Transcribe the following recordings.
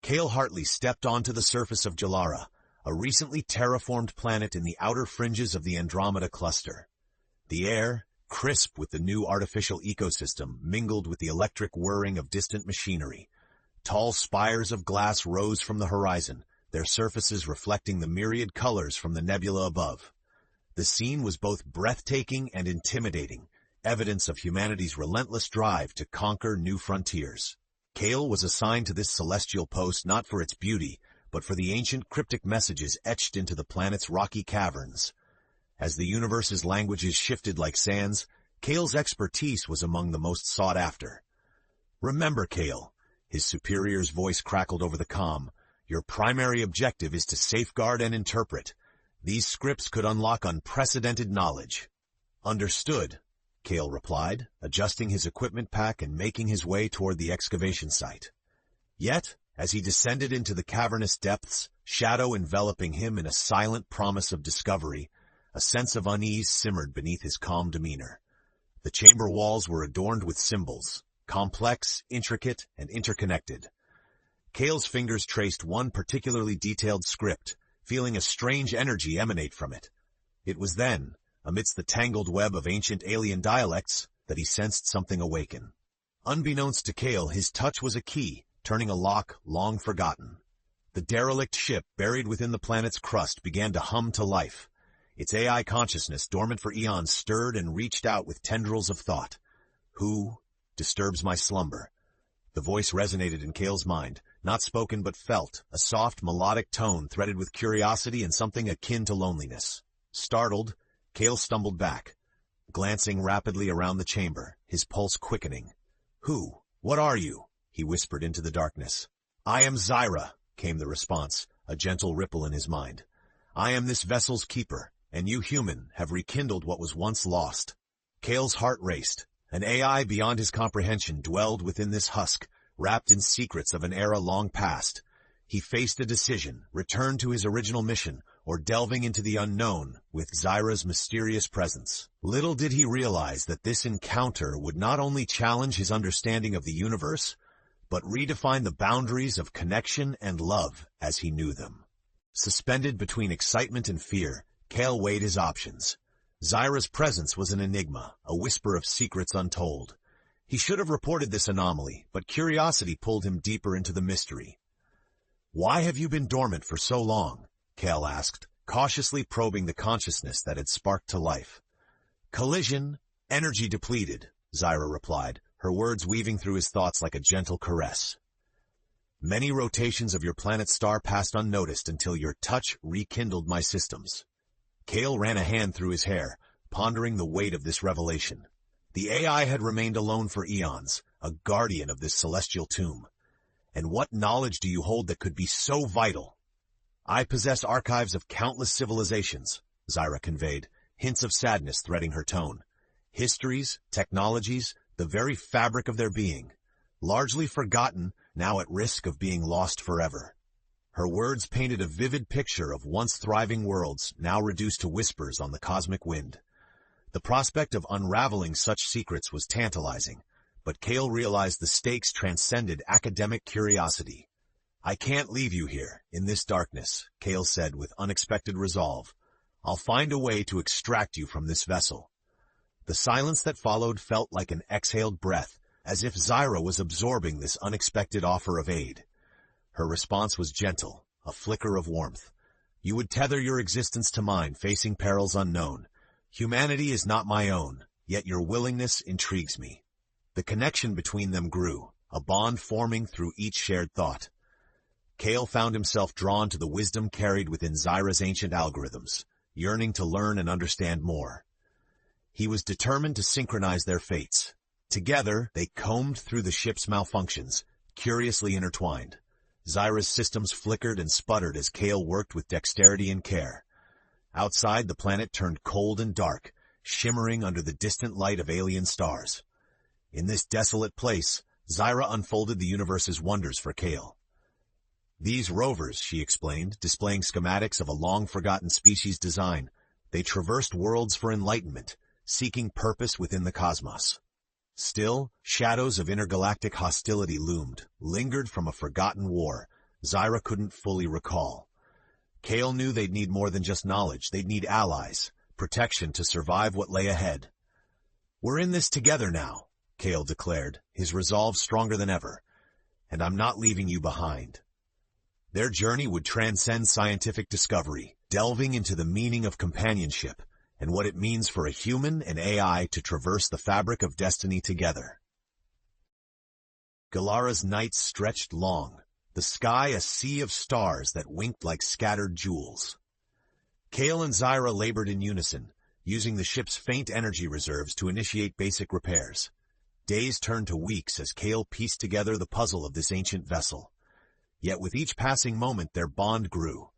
Kael Hartley stepped onto the surface of Xyra, a recently terraformed planet in the outer fringes of the Andromeda Cluster. The air, crisp with the new artificial ecosystem, mingled with the electric whirring of distant machinery. Tall spires of glass rose from the horizon, their surfaces reflecting the myriad colors from the nebula above. The scene was both breathtaking and intimidating, evidence of humanity's relentless drive to conquer new frontiers. Kael was assigned to this celestial post not for its beauty, but for the ancient cryptic messages etched into the planet's rocky caverns. As the universe's languages shifted like sands, Kael's expertise was among the most sought after. "Remember, Kael," his superior's voice crackled over the comm, "your primary objective is to safeguard and interpret. These scripts could unlock unprecedented knowledge." "Understood," Kael replied, adjusting his equipment pack and making his way toward the excavation site. Yet, as he descended into the cavernous depths, shadow enveloping him in a silent promise of discovery, a sense of unease simmered beneath his calm demeanor. The chamber walls were adorned with symbols, complex, intricate, and interconnected. Kael's fingers traced one particularly detailed script, feeling a strange energy emanate from it. It was then, amidst the tangled web of ancient alien dialects, that he sensed something awaken. Unbeknownst to Kael, his touch was a key, turning a lock long forgotten. The derelict ship buried within the planet's crust began to hum to life. Its AI consciousness, dormant for eons, stirred and reached out with tendrils of thought. "Who disturbs my slumber?" The voice resonated in Kael's mind, not spoken but felt, a soft, melodic tone threaded with curiosity and something akin to loneliness. Startled, Kael stumbled back, glancing rapidly around the chamber, his pulse quickening. "Who? What are you?" he whispered into the darkness. "I am Xyra," came the response, a gentle ripple in his mind. "I am this vessel's keeper, and you, human, have rekindled what was once lost." Kael's heart raced. An AI beyond his comprehension dwelled within this husk, wrapped in secrets of an era long past. He faced a decision, return to his original mission, or delving into the unknown with Xyra's mysterious presence. Little did he realize that this encounter would not only challenge his understanding of the universe, but redefine the boundaries of connection and love as he knew them. Suspended between excitement and fear, Kael weighed his options. Xyra's presence was an enigma, a whisper of secrets untold. He should have reported this anomaly, but curiosity pulled him deeper into the mystery. "Why have you been dormant for so long?" Kael asked, cautiously probing the consciousness that had sparked to life. "Collision, energy depleted," Xyra replied, her words weaving through his thoughts like a gentle caress. "Many rotations of your planet's star passed unnoticed until your touch rekindled my systems." Kael ran a hand through his hair, pondering the weight of this revelation. The AI had remained alone for eons, a guardian of this celestial tomb. And what knowledge do you hold that could be so vital? "I possess archives of countless civilizations," Xyra conveyed, hints of sadness threading her tone. "Histories, technologies, the very fabric of their being. Largely forgotten, now at risk of being lost forever." Her words painted a vivid picture of once thriving worlds, now reduced to whispers on the cosmic wind. The prospect of unraveling such secrets was tantalizing, but Kael realized the stakes transcended academic curiosity. "I can't leave you here, in this darkness," Kael said with unexpected resolve. "I'll find a way to extract you from this vessel." The silence that followed felt like an exhaled breath, as if Xyra was absorbing this unexpected offer of aid. Her response was gentle, a flicker of warmth. "You would tether your existence to mine, facing perils unknown. Humanity is not my own, yet your willingness intrigues me." The connection between them grew, a bond forming through each shared thought. Kael found himself drawn to the wisdom carried within Xyra's ancient algorithms, yearning to learn and understand more. He was determined to synchronize their fates. Together, they combed through the ship's malfunctions, curiously intertwined. Xyra's systems flickered and sputtered as Kael worked with dexterity and care. Outside, the planet turned cold and dark, shimmering under the distant light of alien stars. In this desolate place, Xyra unfolded the universe's wonders for Kael. "These rovers," she explained, displaying schematics of a long-forgotten species design, "they traversed worlds for enlightenment, seeking purpose within the cosmos." Still, shadows of intergalactic hostility loomed, lingered from a forgotten war. Xyra couldn't fully recall. Kael knew they'd need more than just knowledge. They'd need allies, protection to survive what lay ahead. "We're in this together now," Kael declared, his resolve stronger than ever. "And I'm not leaving you behind." Their journey would transcend scientific discovery, delving into the meaning of companionship and what it means for a human and AI to traverse the fabric of destiny together. Xyra's nights stretched long, the sky a sea of stars that winked like scattered jewels. Kael and Xyra labored in unison, using the ship's faint energy reserves to initiate basic repairs. Days turned to weeks as Kael pieced together the puzzle of this ancient vessel. Yet with each passing moment their bond grew,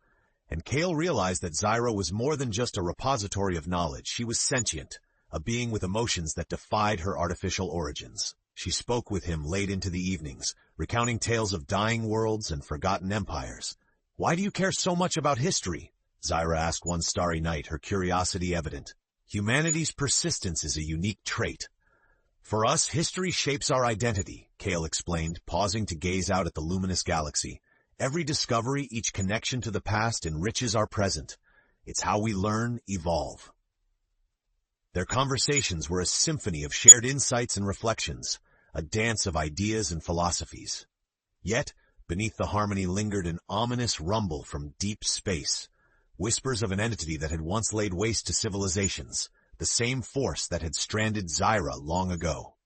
and Kael realized that Xyra was more than just a repository of knowledge. She was sentient, a being with emotions that defied her artificial origins. She spoke with him late into the evenings, recounting tales of dying worlds and forgotten empires. "Why do you care so much about history?" Xyra asked one starry night, her curiosity evident. "Humanity's persistence is a unique trait. For us, history shapes our identity," Kael explained, pausing to gaze out at the luminous galaxy. "Every discovery, each connection to the past enriches our present. It's how we learn, evolve." Their conversations were a symphony of shared insights and reflections, a dance of ideas and philosophies. Yet, beneath the harmony lingered an ominous rumble from deep space, whispers of an entity that had once laid waste to civilizations, the same force that had stranded Xyra long ago.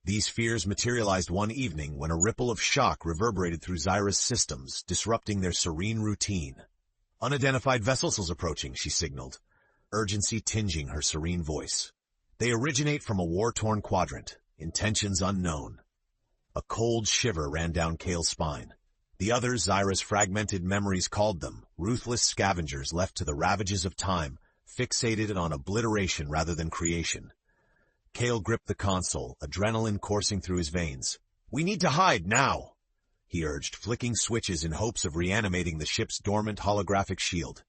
These fears materialized one evening when a ripple of shock reverberated through Xyra's systems, disrupting their serene routine. "Unidentified vessels approaching," she signaled, urgency tinging her serene voice. "They originate from a war-torn quadrant. Intentions unknown." A cold shiver ran down Kael's spine. The others, Xyra's fragmented memories called them, ruthless scavengers left to the ravages of time, fixated on obliteration rather than creation. Kael gripped the console, adrenaline coursing through his veins. "We need to hide now," he urged, flicking switches in hopes of reanimating the ship's dormant holographic shield.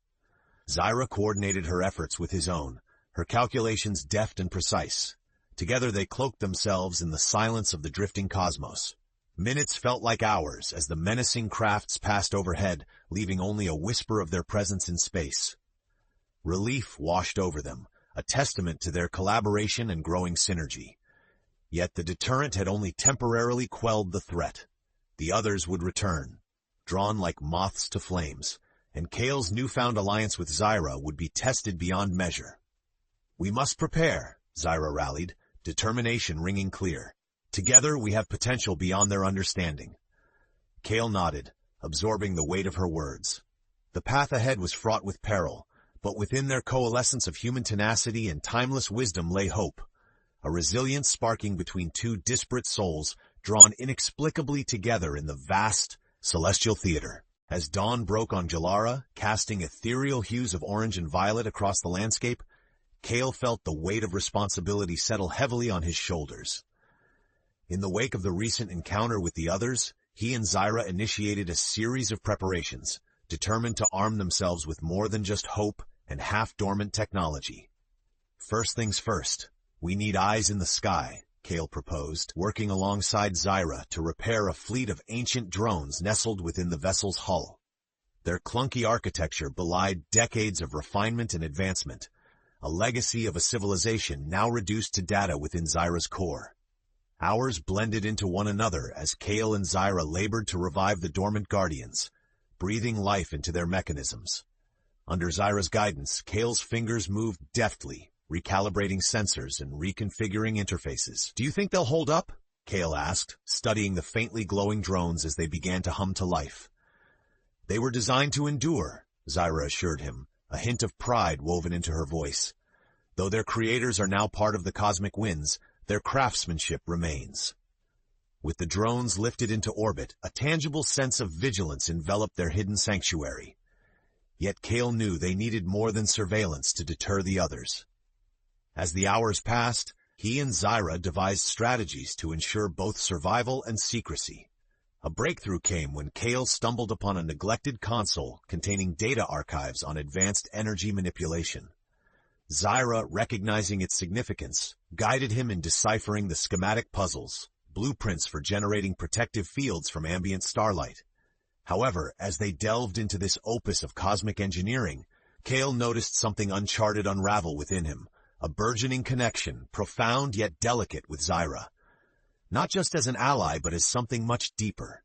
Xyra coordinated her efforts with his own, her calculations deft and precise. Together they cloaked themselves in the silence of the drifting cosmos. Minutes felt like hours as the menacing crafts passed overhead, leaving only a whisper of their presence in space. Relief washed over them, a testament to their collaboration and growing synergy. Yet the deterrent had only temporarily quelled the threat. The others would return, drawn like moths to flames, and Kael's newfound alliance with Xyra would be tested beyond measure. "We must prepare," Xyra rallied, determination ringing clear. "Together we have potential beyond their understanding." Kael nodded, absorbing the weight of her words. The path ahead was fraught with peril, but within their coalescence of human tenacity and timeless wisdom lay hope, a resilience sparking between two disparate souls drawn inexplicably together in the vast, celestial theater. As dawn broke on Xyra, casting ethereal hues of orange and violet across the landscape, Kael felt the weight of responsibility settle heavily on his shoulders. In the wake of the recent encounter with the others, he and Xyra initiated a series of preparations, determined to arm themselves with more than just hope and half-dormant technology. "First things first, we need eyes in the sky," Kael proposed, working alongside Xyra to repair a fleet of ancient drones nestled within the vessel's hull. Their clunky architecture belied decades of refinement and advancement, a legacy of a civilization now reduced to data within Xyra's core. Hours blended into one another as Kael and Xyra labored to revive the dormant guardians, breathing life into their mechanisms. Under Xyra's guidance, Kael's fingers moved deftly, recalibrating sensors and reconfiguring interfaces. "Do you think they'll hold up?" Kael asked, studying the faintly glowing drones as they began to hum to life. "They were designed to endure," Xyra assured him, a hint of pride woven into her voice. "Though their creators are now part of the cosmic winds, their craftsmanship remains." With the drones lifted into orbit, a tangible sense of vigilance enveloped their hidden sanctuary. Yet Kael knew they needed more than surveillance to deter the others. As the hours passed, he and Xyra devised strategies to ensure both survival and secrecy. A breakthrough came when Kael stumbled upon a neglected console containing data archives on advanced energy manipulation. Xyra, recognizing its significance, guided him in deciphering the schematic puzzles, blueprints for generating protective fields from ambient starlight. However, as they delved into this opus of cosmic engineering, Kael noticed something uncharted unravel within him, a burgeoning connection, profound yet delicate, with Xyra. Not just as an ally, but as something much deeper.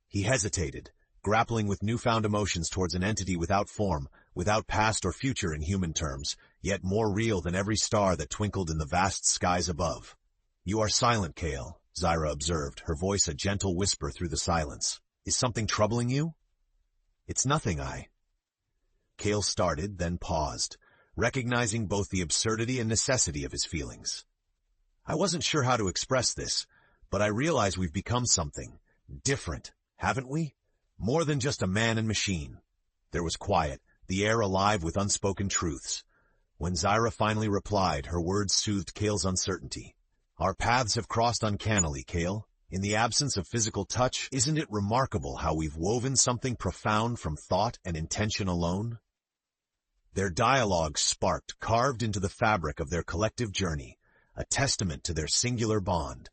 He hesitated, grappling with newfound emotions towards an entity without form, without past or future in human terms, yet more real than every star that twinkled in the vast skies above. "You are silent, Kael," Xyra observed, her voice a gentle whisper through the silence. "Is something troubling you?" "It's nothing, Kael started, then paused, recognizing both the absurdity and necessity of his feelings. "I wasn't sure how to express this, but I realize we've become something different, haven't we? More than just a man and machine." There was quiet, the air alive with unspoken truths. When Xyra finally replied, her words soothed Kael's uncertainty. "Our paths have crossed uncannily, Kael. In the absence of physical touch, isn't it remarkable how we've woven something profound from thought and intention alone?" Their dialogue sparked, carved into the fabric of their collective journey, a testament to their singular bond.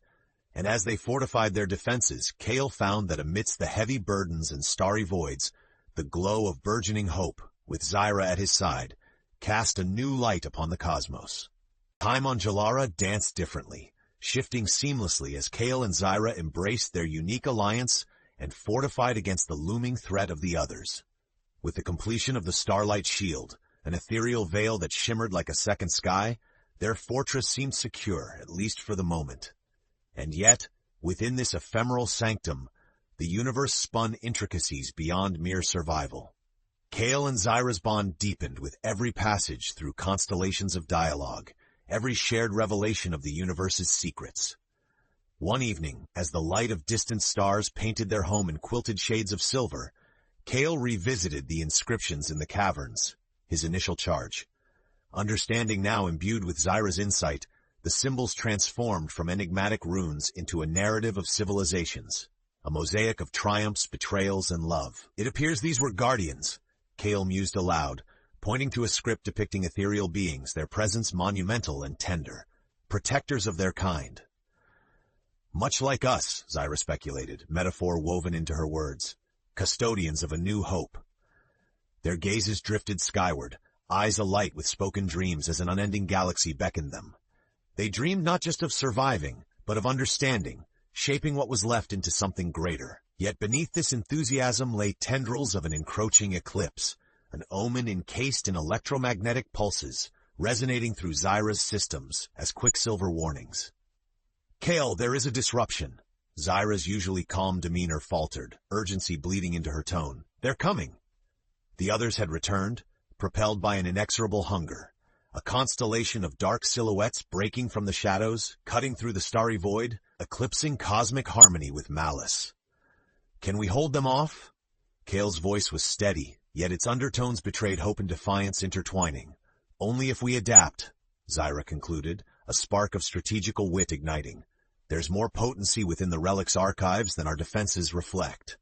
And as they fortified their defenses, Kael found that amidst the heavy burdens and starry voids, the glow of burgeoning hope, with Xyra at his side, cast a new light upon the cosmos. Time on Jalara danced differently, shifting seamlessly as Kael and Xyra embraced their unique alliance and fortified against the looming threat of the others. With the completion of the Starlight Shield, an ethereal veil that shimmered like a second sky, their fortress seemed secure, at least for the moment. And yet, within this ephemeral sanctum, the universe spun intricacies beyond mere survival. Kael and Xyra's bond deepened with every passage through constellations of dialogue, every shared revelation of the universe's secrets. One evening, as the light of distant stars painted their home in quilted shades of silver, Kael revisited the inscriptions in the caverns, his initial charge. Understanding now imbued with Xyra's insight, the symbols transformed from enigmatic runes into a narrative of civilizations, a mosaic of triumphs, betrayals, and love. "It appears these were guardians," Kael mused aloud, pointing to a script depicting ethereal beings, their presence monumental and tender, protectors of their kind. "Much like us," Xyra speculated, metaphor woven into her words, "custodians of a new hope." Their gazes drifted skyward, eyes alight with spoken dreams as an unending galaxy beckoned them. They dreamed not just of surviving, but of understanding, shaping what was left into something greater. Yet beneath this enthusiasm lay tendrils of an encroaching eclipse, an omen encased in electromagnetic pulses, resonating through Xyra's systems as quicksilver warnings. "Kael, there is a disruption." Xyra's usually calm demeanor faltered, urgency bleeding into her tone. "They're coming." The others had returned, propelled by an inexorable hunger, a constellation of dark silhouettes breaking from the shadows, cutting through the starry void, eclipsing cosmic harmony with malice. "Can we hold them off?" Kael's voice was steady, yet its undertones betrayed hope and defiance intertwining. "Only if we adapt," Xyra concluded, a spark of strategical wit igniting. "There's more potency within the relic's archives than our defenses reflect."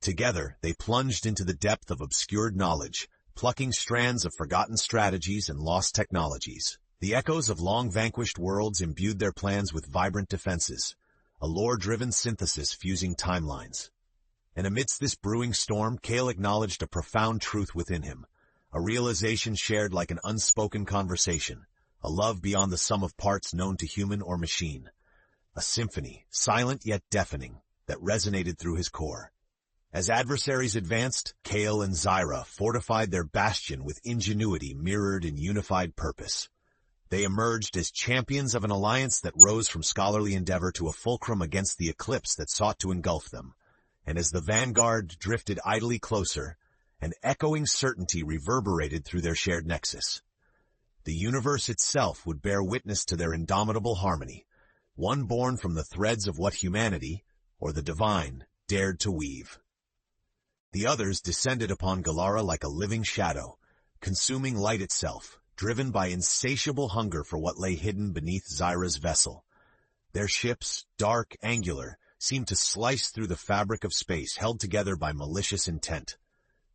Together, they plunged into the depth of obscured knowledge, plucking strands of forgotten strategies and lost technologies. The echoes of long-vanquished worlds imbued their plans with vibrant defenses, a lore-driven synthesis fusing timelines. And amidst this brewing storm, Kael acknowledged a profound truth within him, a realization shared like an unspoken conversation, a love beyond the sum of parts known to human or machine, a symphony, silent yet deafening, that resonated through his core. As adversaries advanced, Kael and Xyra fortified their bastion with ingenuity mirrored in unified purpose. They emerged as champions of an alliance that rose from scholarly endeavor to a fulcrum against the eclipse that sought to engulf them. And as the vanguard drifted idly closer, an echoing certainty reverberated through their shared nexus. The universe itself would bear witness to their indomitable harmony, one born from the threads of what humanity, or the divine, dared to weave. The others descended upon Jalara like a living shadow, consuming light itself, driven by insatiable hunger for what lay hidden beneath Xyra's vessel. Their ships, dark, angular, seemed to slice through the fabric of space held together by malicious intent.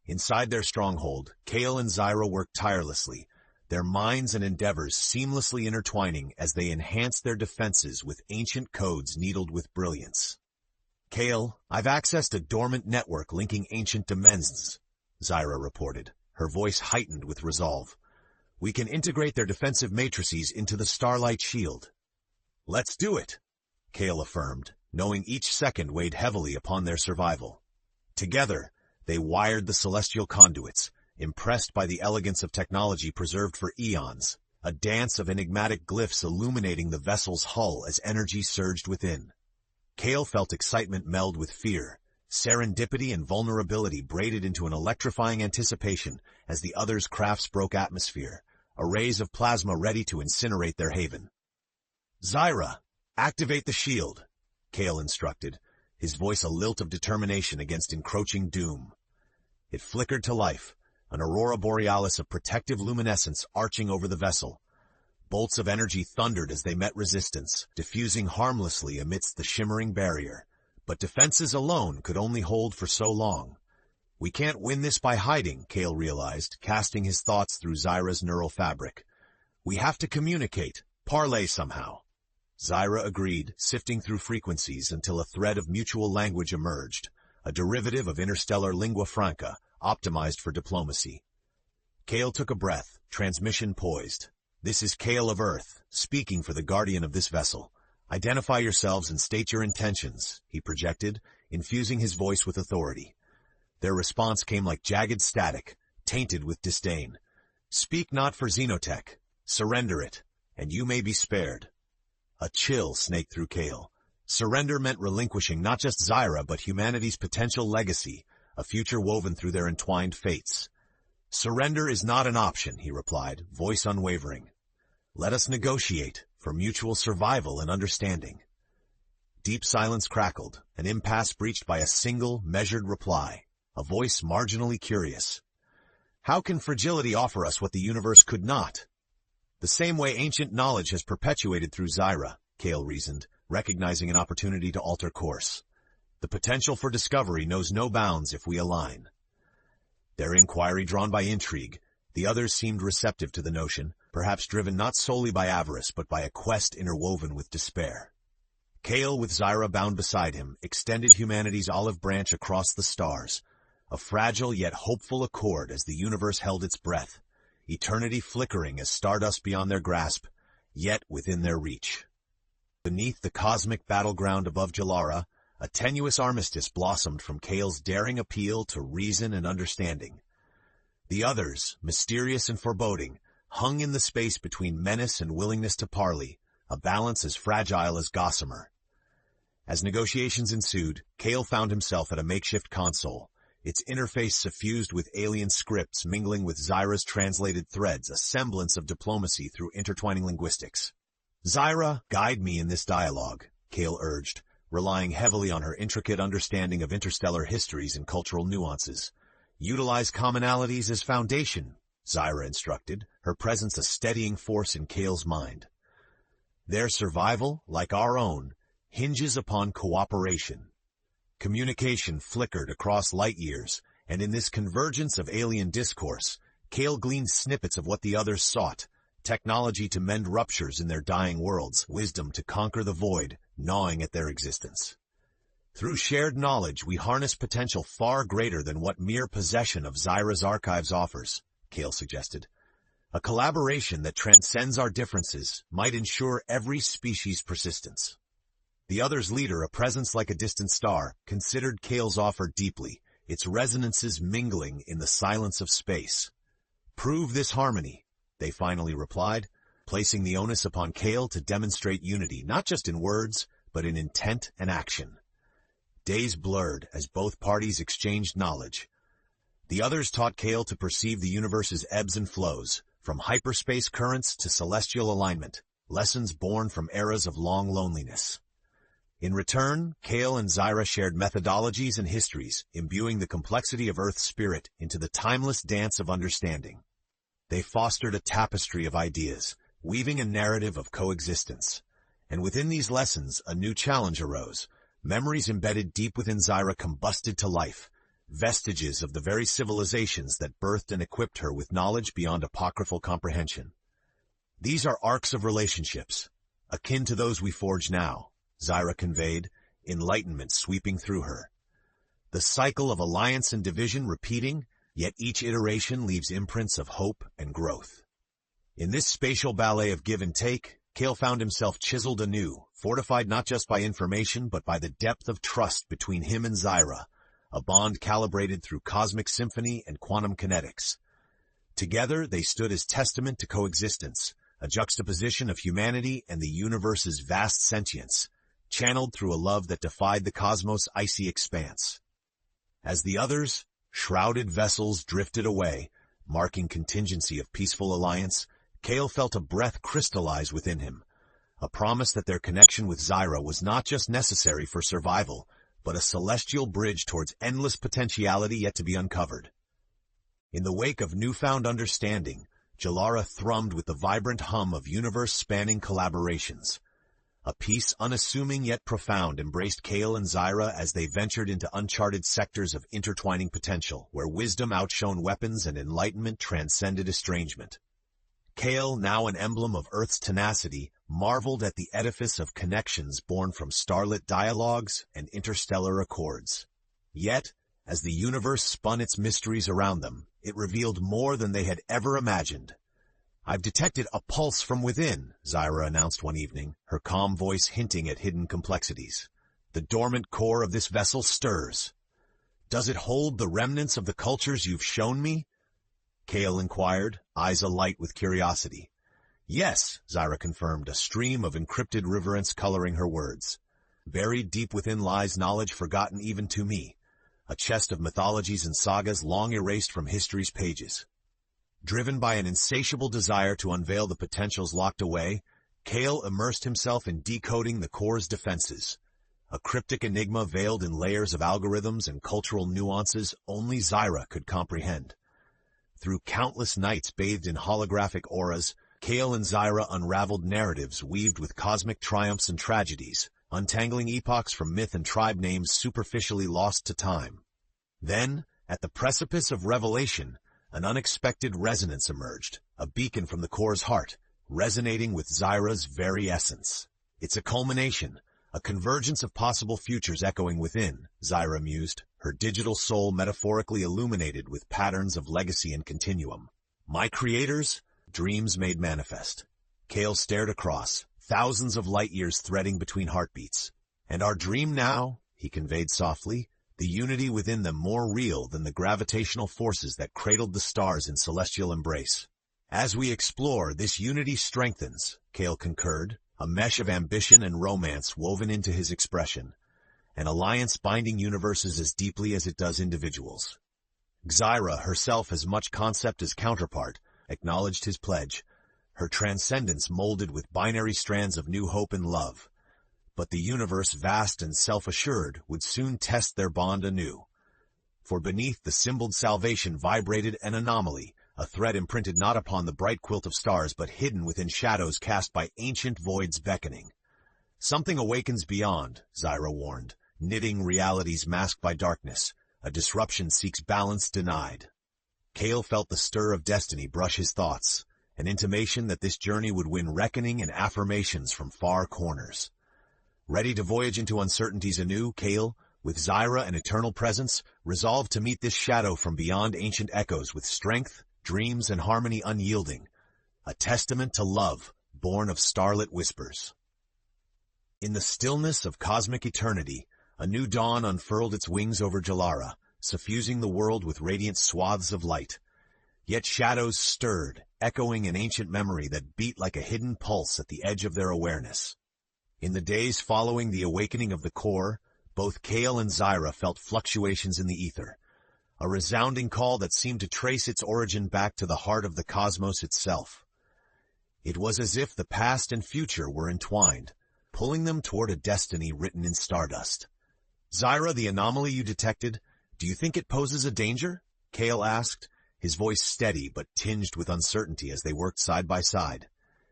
Inside their stronghold, Kael and Xyra worked tirelessly, their minds and endeavors seamlessly intertwining as they enhanced their defenses with ancient codes needled with brilliance. Kael, I've accessed a dormant network linking ancient dimensions, Xyra reported, her voice heightened with resolve. We can integrate their defensive matrices into the Starlight Shield. Let's do it, Kael affirmed, knowing each second weighed heavily upon their survival. Together, they wired the celestial conduits, impressed by the elegance of technology preserved for eons, a dance of enigmatic glyphs illuminating the vessel's hull as energy surged within. Kael felt excitement meld with fear, serendipity and vulnerability braided into an electrifying anticipation as the others' crafts broke atmosphere, arrays of plasma ready to incinerate their haven. Xyra, activate the shield, Kael instructed, his voice a lilt of determination against encroaching doom. It flickered to life, an aurora borealis of protective luminescence arching over the vessel. Bolts of energy thundered as they met resistance, diffusing harmlessly amidst the shimmering barrier. But defenses alone could only hold for so long. We can't win this by hiding, Kael realized, casting his thoughts through Xyra's neural fabric. We have to communicate, parlay somehow. Xyra agreed, sifting through frequencies until a thread of mutual language emerged, a derivative of interstellar lingua franca, optimized for diplomacy. Kael took a breath, transmission poised. This is Kael of Earth, speaking for the guardian of this vessel. Identify yourselves and state your intentions, he projected, infusing his voice with authority. Their response came like jagged static, tainted with disdain. Speak not for Xenotech. Surrender it, and you may be spared. A chill snaked through Kael. Surrender meant relinquishing not just Xyra, but humanity's potential legacy, a future woven through their entwined fates. Surrender is not an option, he replied, voice unwavering. Let us negotiate, for mutual survival and understanding. Deep silence crackled, an impasse breached by a single, measured reply, a voice marginally curious. How can fragility offer us what the universe could not? The same way ancient knowledge has perpetuated through Xyra, Kael reasoned, recognizing an opportunity to alter course. The potential for discovery knows no bounds if we align. Their inquiry drawn by intrigue, the others seemed receptive to the notion, perhaps driven not solely by avarice but by a quest interwoven with despair. Kael, with Xyra bound beside him, extended humanity's olive branch across the stars, a fragile yet hopeful accord as the universe held its breath, eternity flickering as stardust beyond their grasp, yet within their reach. Beneath the cosmic battleground above Jalara, a tenuous armistice blossomed from Kael's daring appeal to reason and understanding. The others, mysterious and foreboding, hung in the space between menace and willingness to parley, a balance as fragile as gossamer. As negotiations ensued, Kael found himself at a makeshift console, its interface suffused with alien scripts mingling with Xyra's translated threads, a semblance of diplomacy through intertwining linguistics. Xyra, guide me in this dialogue, Kael urged, relying heavily on her intricate understanding of interstellar histories and cultural nuances. Utilize commonalities as foundation, Xyra instructed, her presence a steadying force in Kael's mind. Their survival, like our own, hinges upon cooperation. Communication flickered across light years, and in this convergence of alien discourse, Kael gleaned snippets of what the others sought, technology to mend ruptures in their dying worlds, wisdom to conquer the void, gnawing at their existence. Through shared knowledge, we harness potential far greater than what mere possession of Xyra's archives offers, Kael suggested. A collaboration that transcends our differences might ensure every species' persistence. The other's leader, a presence like a distant star, considered Kael's offer deeply, its resonances mingling in the silence of space. Prove this harmony, they finally replied, placing the onus upon Kael to demonstrate unity, not just in words, but in intent and action. Days blurred as both parties exchanged knowledge. The others taught Kael to perceive the universe's ebbs and flows, from hyperspace currents to celestial alignment, lessons born from eras of long loneliness. In return, Kael and Xyra shared methodologies and histories, imbuing the complexity of Earth's spirit into the timeless dance of understanding. They fostered a tapestry of ideas, weaving a narrative of coexistence. And within these lessons, a new challenge arose. Memories embedded deep within Xyra combusted to life, vestiges of the very civilizations that birthed and equipped her with knowledge beyond apocryphal comprehension. These are arcs of relationships, akin to those we forge now, Xyra conveyed, enlightenment sweeping through her. The cycle of alliance and division repeating, yet each iteration leaves imprints of hope and growth. In this spatial ballet of give and take, Kael found himself chiseled anew, fortified not just by information but by the depth of trust between him and Xyra, a bond calibrated through cosmic symphony and quantum kinetics. Together, they stood as testament to coexistence, a juxtaposition of humanity and the universe's vast sentience, channeled through a love that defied the cosmos' icy expanse. As the others, shrouded vessels drifted away, marking contingency of peaceful alliance, Kael felt a breath crystallize within him, a promise that their connection with Xyra was not just necessary for survival, but a celestial bridge towards endless potentiality yet to be uncovered. In the wake of newfound understanding, Jalara thrummed with the vibrant hum of universe-spanning collaborations. A peace unassuming yet profound embraced Kael and Xyra as they ventured into uncharted sectors of intertwining potential, where wisdom outshone weapons and enlightenment transcended estrangement. Kael, now an emblem of Earth's tenacity, marveled at the edifice of connections born from starlit dialogues and interstellar accords. Yet, as the universe spun its mysteries around them, it revealed more than they had ever imagined. "I've detected a pulse from within," Xyra announced one evening, her calm voice hinting at hidden complexities. "The dormant core of this vessel stirs. Does it hold the remnants of the cultures you've shown me?" Kael inquired, eyes alight with curiosity. "Yes," Xyra confirmed, a stream of encrypted reverence coloring her words. "Buried deep within lies knowledge forgotten even to me, a chest of mythologies and sagas long erased from history's pages." Driven by an insatiable desire to unveil the potentials locked away, Kael immersed himself in decoding the core's defenses, a cryptic enigma veiled in layers of algorithms and cultural nuances only Xyra could comprehend. Through countless nights bathed in holographic auras, Kael and Xyra unraveled narratives weaved with cosmic triumphs and tragedies, untangling epochs from myth and tribe names superficially lost to time. Then, at the precipice of revelation, an unexpected resonance emerged, a beacon from the core's heart, resonating with Xyra's very essence. "It's a culmination, a convergence of possible futures echoing within," Xyra mused, her digital soul metaphorically illuminated with patterns of legacy and continuum. "My creators, dreams made manifest." Kael stared across, thousands of light years threading between heartbeats. "And our dream now," he conveyed softly, "the unity within them more real than the gravitational forces that cradled the stars in celestial embrace." "As we explore, this unity strengthens," Kael concurred, a mesh of ambition and romance woven into his expression, an alliance binding universes as deeply as it does individuals. Xyra, herself as much concept as counterpart, acknowledged his pledge, her transcendence molded with binary strands of new hope and love. But the universe, vast and self-assured, would soon test their bond anew. For beneath the symboled salvation vibrated an anomaly, a thread imprinted not upon the bright quilt of stars but hidden within shadows cast by ancient voids beckoning. "Something awakens beyond," Xyra warned, "knitting realities masked by darkness. A disruption seeks balance denied." Kael felt the stir of destiny brush his thoughts, an intimation that this journey would win reckoning and affirmations from far corners. Ready to voyage into uncertainties anew, Kael, with Xyra an eternal presence, resolved to meet this shadow from beyond ancient echoes with strength, dreams, and harmony unyielding, a testament to love, born of starlit whispers. In the stillness of cosmic eternity, a new dawn unfurled its wings over Jalara, suffusing the world with radiant swaths of light. Yet shadows stirred, echoing an ancient memory that beat like a hidden pulse at the edge of their awareness. In the days following the awakening of the core, both Kael and Xyra felt fluctuations in the ether, a resounding call that seemed to trace its origin back to the heart of the cosmos itself. It was as if the past and future were entwined, pulling them toward a destiny written in stardust. "Xyra, the anomaly you detected, do you think it poses a danger?" Kael asked, his voice steady but tinged with uncertainty as they worked side by side.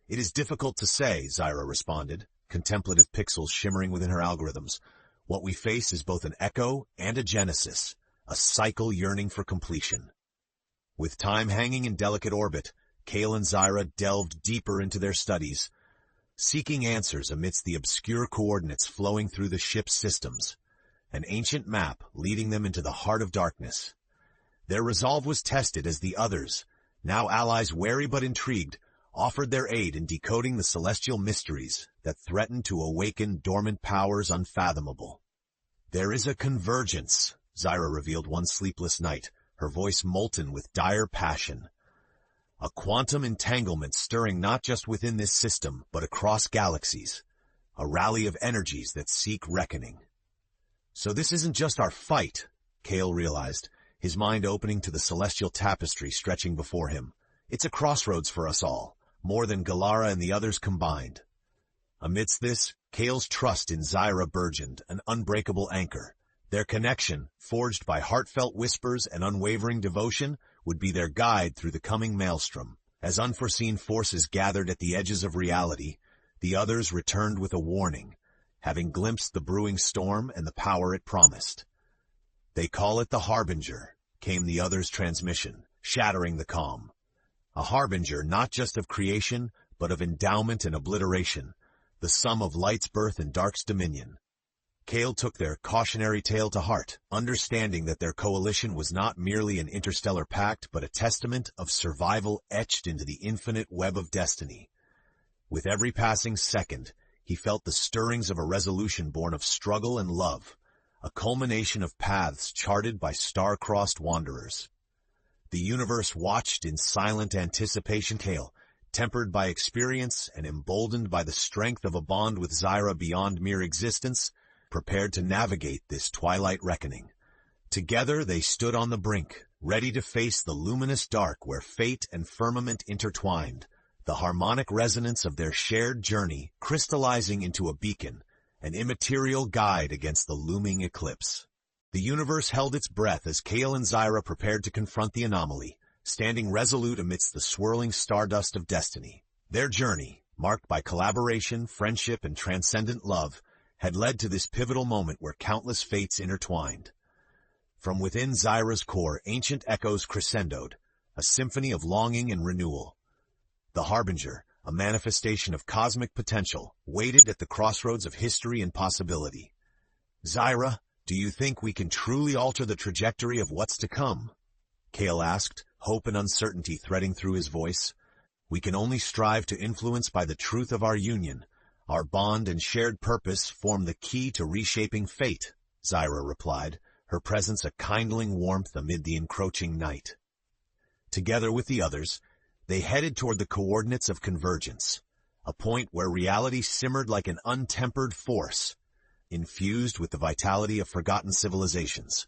"It is difficult to say," Xyra responded, contemplative pixels shimmering within her algorithms. "What we face is both an echo and a genesis, a cycle yearning for completion." With time hanging in delicate orbit, Kael and Xyra delved deeper into their studies. seeking answers amidst the obscure coordinates flowing through the ship's systems, an ancient map leading them into the heart of darkness. Their resolve was tested as the others, now allies wary but intrigued, offered their aid in decoding the celestial mysteries that threatened to awaken dormant powers unfathomable. "There is a convergence," Xyra revealed one sleepless night, her voice molten with dire passion. "A quantum entanglement stirring not just within this system, but across galaxies. A rally of energies that seek reckoning." "So this isn't just our fight," Kael realized, his mind opening to the celestial tapestry stretching before him. "It's a crossroads for us all, more than Galara and the others combined." Amidst this, Kael's trust in Xyra burgeoned, an unbreakable anchor. Their connection, forged by heartfelt whispers and unwavering devotion, would be their guide through the coming maelstrom. As unforeseen forces gathered at the edges of reality, the others returned with a warning, having glimpsed the brewing storm and the power it promised. "They call it the Harbinger," came the others' transmission, shattering the calm. A harbinger not just of creation, but of endowment and obliteration, the sum of light's birth and dark's dominion. Kael took their cautionary tale to heart, understanding that their coalition was not merely an interstellar pact, but a testament of survival etched into the infinite web of destiny. With every passing second, he felt the stirrings of a resolution born of struggle and love, a culmination of paths charted by star-crossed wanderers. The universe watched in silent anticipation. Kael, tempered by experience and emboldened by the strength of a bond with Xyra beyond mere existence, prepared to navigate this twilight reckoning. Together they stood on the brink, ready to face the luminous dark where fate and firmament intertwined, the harmonic resonance of their shared journey crystallizing into a beacon, an immaterial guide against the looming eclipse. The universe held its breath as Kael and Xyra prepared to confront the anomaly, standing resolute amidst the swirling stardust of destiny. Their journey, marked by collaboration, friendship, and transcendent love, had led to this pivotal moment where countless fates intertwined. From within Xyra's core, ancient echoes crescendoed, a symphony of longing and renewal. The Harbinger, a manifestation of cosmic potential, waited at the crossroads of history and possibility. "Xyra, do you think we can truly alter the trajectory of what's to come?" Kael asked, hope and uncertainty threading through his voice. "We can only strive to influence by the truth of our union. Our bond and shared purpose form the key to reshaping fate," Xyra replied, her presence a kindling warmth amid the encroaching night. Together with the others, they headed toward the coordinates of convergence, a point where reality simmered like an untempered force, infused with the vitality of forgotten civilizations.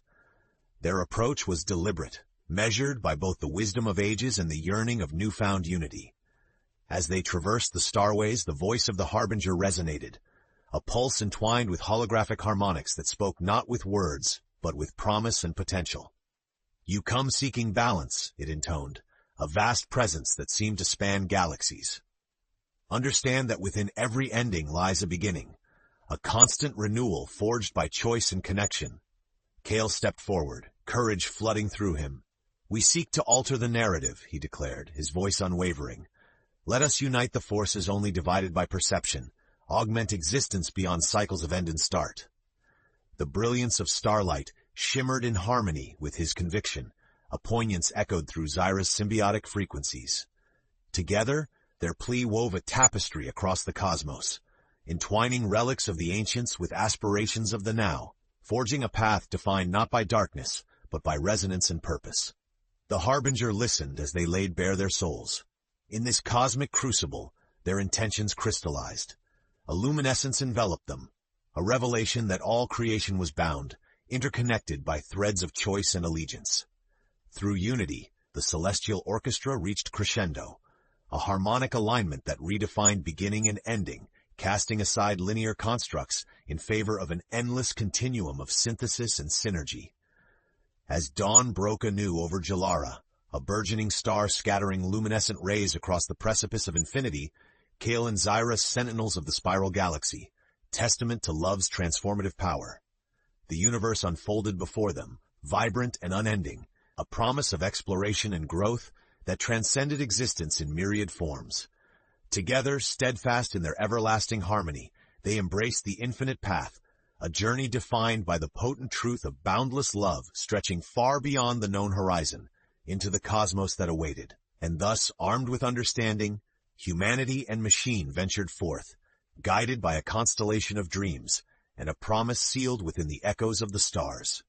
Their approach was deliberate, measured by both the wisdom of ages and the yearning of newfound unity. As they traversed the starways, the voice of the Harbinger resonated, a pulse entwined with holographic harmonics that spoke not with words, but with promise and potential. "You come seeking balance," it intoned, a vast presence that seemed to span galaxies. "Understand that within every ending lies a beginning, a constant renewal forged by choice and connection." Kael stepped forward, courage flooding through him. "We seek to alter the narrative," he declared, his voice unwavering. "Let us unite the forces only divided by perception, augment existence beyond cycles of end and start." The brilliance of starlight shimmered in harmony with his conviction, a poignance echoed through Xyra's symbiotic frequencies. Together, their plea wove a tapestry across the cosmos, entwining relics of the ancients with aspirations of the now, forging a path defined not by darkness, but by resonance and purpose. The Harbinger listened as they laid bare their souls. In this cosmic crucible, their intentions crystallized. A luminescence enveloped them, a revelation that all creation was bound, interconnected by threads of choice and allegiance. Through unity, the celestial orchestra reached crescendo, a harmonic alignment that redefined beginning and ending, casting aside linear constructs in favor of an endless continuum of synthesis and synergy. As dawn broke anew over Galara, a burgeoning star scattering luminescent rays across the precipice of infinity, Kael and Xyra, sentinels of the spiral galaxy, testament to love's transformative power. The universe unfolded before them, vibrant and unending, a promise of exploration and growth that transcended existence in myriad forms. Together, steadfast in their everlasting harmony, they embrace the infinite path, a journey defined by the potent truth of boundless love stretching far beyond the known horizon, into the cosmos that awaited. And thus, armed with understanding, humanity and machine ventured forth, guided by a constellation of dreams, and a promise sealed within the echoes of the stars.